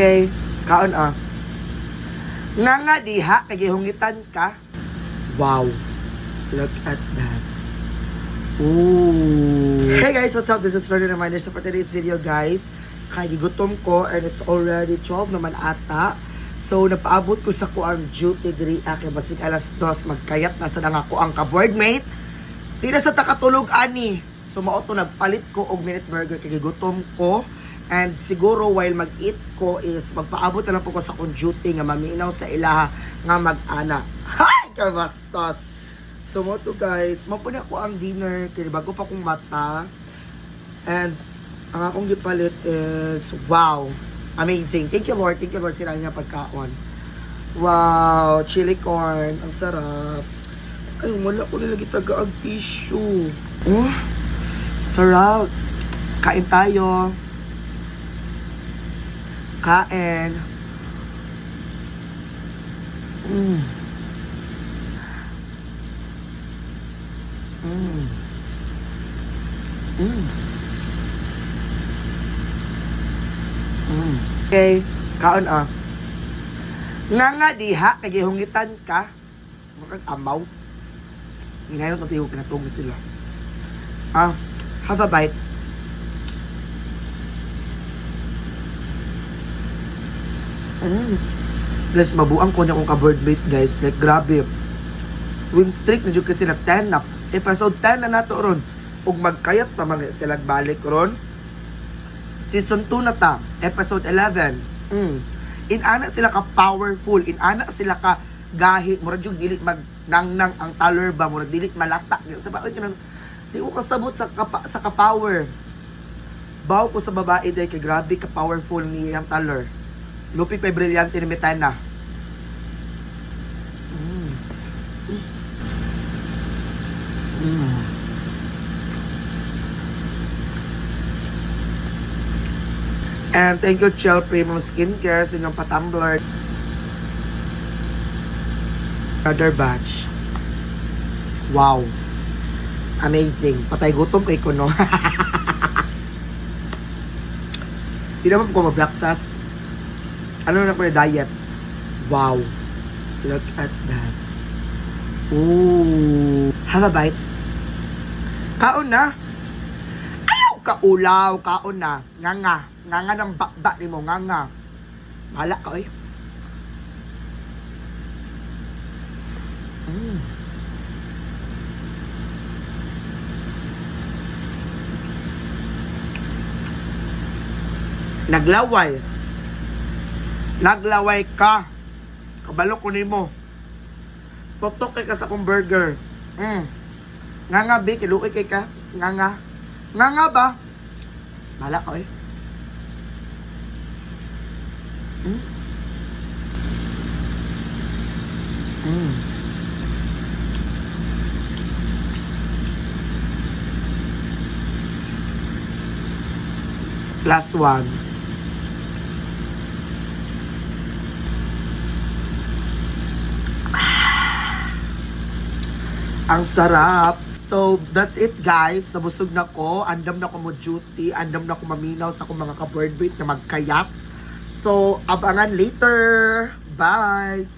Okay, kaon ah. Nga diha, kagihungitan ka. Wow. Look at that. Ooh. Hey guys, what's up? This is Ferdinand Reminder. So for today's video guys, gigutom ko and it's already 12 naman ata. So napaabot ko sa ko ang duty diri kay basig alas 2 magkayat na sa nga ko ang ka-boardmate. Tira sa takatulog ani. So mao to nagpalit ko og minute burger kay gigutom ko. And siguro while mag-eat ko is magpaabot na lang po ko sa kong duty nga maminaw sa ilaha nga mag-ana. Hi! Kabastos! So mo to guys, mapuna ko ang dinner kaya bago pa kong mata. And ang akong gipalit is wow! Amazing! Thank you Lord sila nga pagkaon. Wow! Chili corn! Ang sarap! Ay, wala ko nilagi taga-ag tissue. Oh! Sarap! Kain tayo! Kain. Mm. Mm. Mm. Mm. Okay, kaon ah. Nga diha, kagihungitan ka. Makag amaw. Hinayot ng tihog na tunggu sila. Ah, have a bite. Guys, mabuang ko na akong ka-boardmate guys. Like, grabe. Win streak na dyan kasi na 10 na. Episode 10 na nato ron. Ug magkayat pa mga sila balik ron. Season 2 na ta. Episode 11. Inana sila ka powerful. Inana sila ka gahi. Murad yung dilit magnangnang ang taler ba. Murad dilit malata. Di ko kasabot sa ka-power. Baw ko sa babae dahil kay grabe ka-powerful ni ang taler. Lupi pa brilyante ni Metana. And thank you Chel Premium Skincare sa inyong pa-tumbler. Another batch. Wow. Amazing. Patay gutom kay ko no. Hindi naman ko ma-breakfast. Ano na ko na diet? Wow. Look at that. Ooh. Have a bite. Kaon na. Ayaw kaulaw. Kaon na. Nganga. Nganga ng bakba ni mo. Nganga. Malak ka oy. Naglaway. Naglaway ka. Kabalo ko nimo. Totok kay ka sa kong burger. Nga nga, be, kiluoy kay ka. Nga nga. Nga nga ba? Mala ko eh. Last one. Ang sarap. So, that's it guys. Nabusog na ko. Andam na ko mo duty. Andam na ko maminaw sa akong mga ka-boardmate na magkayat. So, abangan later. Bye!